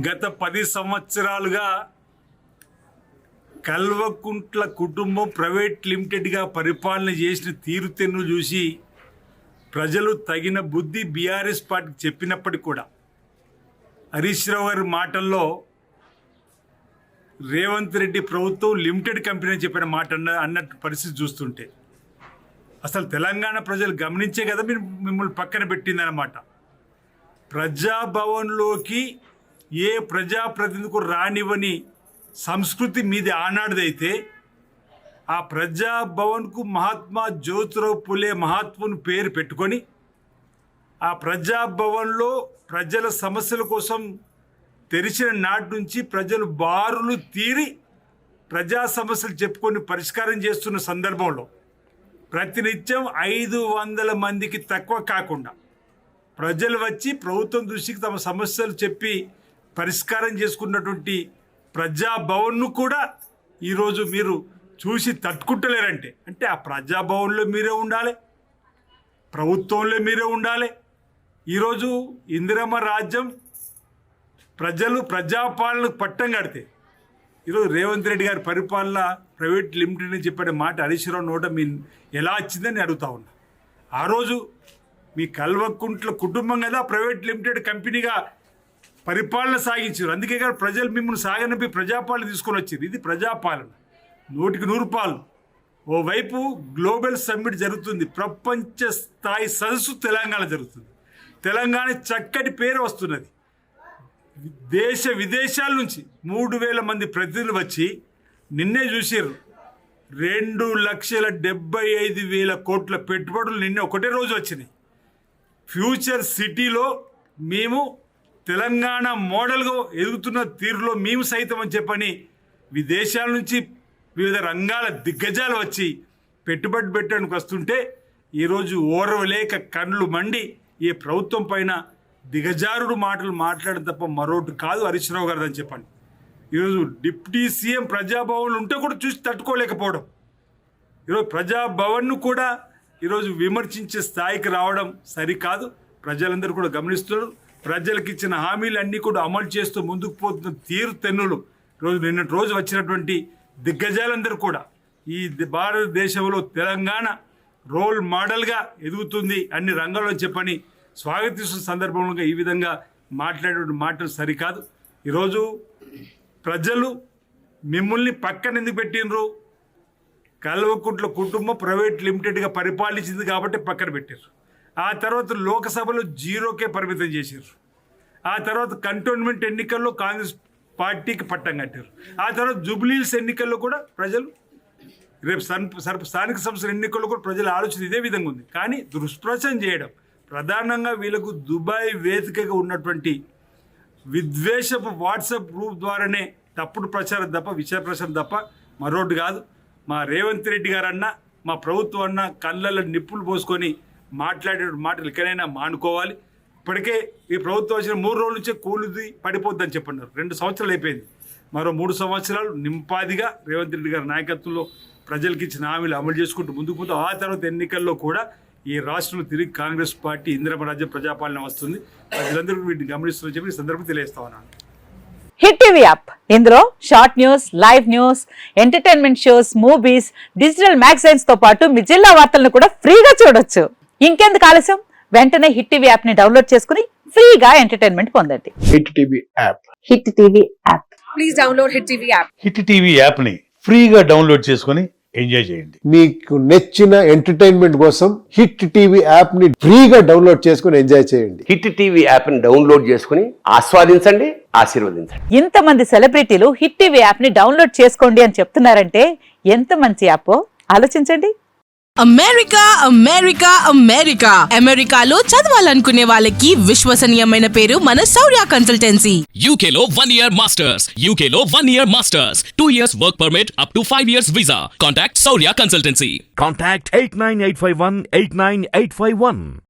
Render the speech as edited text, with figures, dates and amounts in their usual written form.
గత 10 సంవత్సరాలుగా కల్వకుంట్ల కుటుంబం ప్రైవేట్ లిమిటెడ్గా పరిపాలన చేసిన తీరుతెన్ను చూసి ప్రజలు తగిన బుద్ధి బీఆర్ఎస్ పార్టీకి చెప్పినప్పటికీ కూడా హరీష్ రావు గారి మాటల్లో రేవంత్ రెడ్డి ప్రభుత్వం లిమిటెడ్ కంపెనీ చెప్పిన మాట అన్నట్టు పరిస్థితి చూస్తుంటే అసలు తెలంగాణ ప్రజలు గమనించే కదా మిమ్మల్ని పక్కన పెట్టిందన్నమాట. ప్రజాభవన్లోకి ఏ ప్రజాప్రతినిధికి రానివ్వని సంస్కృతి మీది ఆనాడుదైతే ఆ ప్రజాభవన్కు మహాత్మా జ్యోతిరావు పులే మహాత్ముని పేరు పెట్టుకొని ఆ ప్రజాభవన్లో ప్రజల సమస్యల కోసం తెరిచిన నాటి నుంచి ప్రజలు బారులు తీరి ప్రజా సమస్యలు చెప్పుకొని పరిష్కారం చేస్తున్న సందర్భంలో ప్రతినిత్యం 500 మందికి తక్కువ కాకుండా ప్రజలు వచ్చి ప్రభుత్వం దృష్టికి తమ సమస్యలు చెప్పి పరిష్కారం చేసుకున్నటువంటి ప్రజాభవన్ను కూడా ఈరోజు మీరు చూసి తట్టుకుంటలేరంటే అంటే ఆ ప్రజాభవన్లో మీరే ఉండాలి, ప్రభుత్వంలో మీరే ఉండాలి. ఈరోజు ఇందిరమ్మ రాజ్యం ప్రజలు ప్రజాపాలనకు పట్టం కడితే ఈరోజు రేవంత్ రెడ్డి గారి పరిపాలన ప్రైవేట్ లిమిటెడ్ అని చెప్పిన మాట హరీష్ రావు నోట మీ ఎలా వచ్చిందని అడుగుతా ఉన్నా. ఆ రోజు మీ కల్వకుంట్ల కుటుంబం కదా ప్రైవేట్ లిమిటెడ్ కంపెనీగా పరిపాలన సాగించారు. అందుకే కదా ప్రజలు మిమ్మల్ని సాగనంపి ప్రజాపాలన తీసుకొని వచ్చారు. ఇది ప్రజాపాలన 100కి 100 పాలు. ఓవైపు గ్లోబల్ సమ్మిట్ జరుగుతుంది, ప్రపంచ స్థాయి సదస్సు తెలంగాణ జరుగుతుంది. తెలంగాణ చక్కటి పేరు వస్తున్నది. దేశ విదేశాల నుంచి 3000 మంది ప్రతినిధులు వచ్చి నిన్నే చూసారు. 2,75,000 కోట్ల పెట్టుబడులు నిన్నే ఒకటే రోజు వచ్చినాయి. ఫ్యూచర్ సిటీలో మేము తెలంగాణ మోడల్గా ఎదుగుతున్న తీరులో మేము సైతం అని చెప్పని విదేశాల నుంచి వివిధ రంగాల దిగ్గజాలు వచ్చి పెట్టుబడి పెట్టడానికి వస్తుంటే ఈరోజు ఓర్వలేక కండ్లు మండి ఈ ప్రభుత్వం పైన దిగజారుడు మాటలు మాట్లాడడం తప్ప మరొకటి కాదు హరీష్ రావు గారు అని చెప్పండి. ఈరోజు డిప్యూటీ సీఎం ప్రజాభవన్లు ఉంటే కూడా చూసి తట్టుకోలేకపోవడం, ఈరోజు ప్రజాభవన్ను కూడా ఈరోజు విమర్శించే స్థాయికి రావడం సరికాదు. ప్రజలందరూ కూడా గమనిస్తున్నారు. ప్రజలకు ఇచ్చిన హామీలన్నీ కూడా అమలు చేస్తూ ముందుకు పోతున్న తీరుతెన్నులు నిన్నటి రోజు వచ్చినటువంటి దిగ్గజాలందరూ కూడా ఈ భారతదేశంలో తెలంగాణ రోల్ మోడల్గా ఎదుగుతుంది అన్ని రంగాల్లో చెప్పని స్వాగతిస్తున్న సందర్భంలో ఈ విధంగా మాట్లాడే మాటలు సరికాదు. ఈరోజు ప్రజలు మిమ్మల్ని పక్కన ఎందుకు పెట్టినరు? కల్వకుంట్ల కుటుంబం ప్రైవేట్ లిమిటెడ్గా పరిపాలించింది కాబట్టి పక్కన పెట్టారు. ఆ తర్వాత లోకసభలో 0కే పరిమితం చేశారు. ఆ తర్వాత కంటోన్మెంట్ ఎన్నికల్లో కాంగ్రెస్ పార్టీకి పట్టం కట్టారు. ఆ తర్వాత జూబ్లీహిల్స్ ఎన్నికల్లో కూడా ప్రజలు రేపు స్థానిక సంస్థల ఎన్నికల్లో కూడా ప్రజల ఆలోచన ఇదే విధంగా ఉంది. కానీ దుష్ప్రచారం చేయడం ప్రధానంగా వీళ్ళకు దుబాయ్ వేదికగా ఉన్నటువంటి విద్వేషపు వాట్సాప్ గ్రూప్ ద్వారానే తప్పుడు ప్రచారం తప్ప విషయ ప్రచారం తప్ప మరొకటి కాదు. మా రేవంత్ రెడ్డి గారన్నా మా ప్రభుత్వం అన్నా కళ్ళల్లో నిప్పులు పోసుకొని మాట్లాడే మాటలు ఎక్కడైనా మానుకోవాలి. ఇప్పటికే ఈ ప్రభుత్వం వచ్చిన 3 రోజుల నుంచే కూలిది పడిపోద్దని చెప్పన్నారు. 2 సంవత్సరాలు అయిపోయింది. మరో 3 సంవత్సరాలు నింపాదిగా రేవంత్ రెడ్డి గారి నాయకత్వంలో ప్రజలకు ఇచ్చిన హామీలు అమలు చేసుకుంటూ ముందుకు పోతూ ఆ తర్వాత ఎన్నికల్లో కూడా ఈ రాష్ట్రంలో తిరిగి కాంగ్రెస్ పార్టీ ఇందిరమ్మ రాజ్యం ప్రజాపాలన వస్తుంది. ప్రజలందరూ వీటిని గమనిస్తున్న చెప్పి ఈ సందర్భంగా తెలియజేస్తా ఉన్నాను. హిట్ టీవీ యాప్, ఇందులో short news, live news, entertainment shows, movies, digital magazines తో పాటు మీ జిల్లా వార్తలను కూడా ఫ్రీగా చూడొచ్చు. ఇంకెందుకు ఆలస్యం, వెంటనే హిట్ టీవీ యాప్ ని డౌన్లోడ్ చేసుకుని ఫ్రీగా ఎంటర్టైన్మెంట్ పొందండి. Hit TV app. Hit TV app. Please download hit TV app. Hit TV app ని ఫ్రీగా డౌన్లోడ్ చేసుకుని ఎంజాయ్ చేయండి. మీకు నచ్చిన ఎంటర్టైన్మెంట్ కోసం హిట్ టీవీ యాప్ ని ఫ్రీగా డౌన్లోడ్ చేసుకుని ఎంజాయ్ చేయండి. హిట్ టీవీ యాప్ ని డౌన్లోడ్ చేసుకుని ఆస్వాదించండి, ఆశీర్వదించండి. ఇంతమంది సెలబ్రిటీలు హిట్ టీవీ యాప్ ని డౌన్లోడ్ చేసుకోండి అని చెప్తున్నారంటే ఎంత మంచి యాప్ ఆలోచించండి. అమెరికా అమెరికా అమెరికా అమెరికాలో చదవాలనుకునే వాళ్ళకి విశ్వసనీయమైన పేరు మన శౌర్య కన్సల్టెన్సీ. UK లో 1 year masters, UK లో 1 year masters, 2 years work permit up to 5 years visa. Contact Saurya Consultancy. Contact 89851 89851.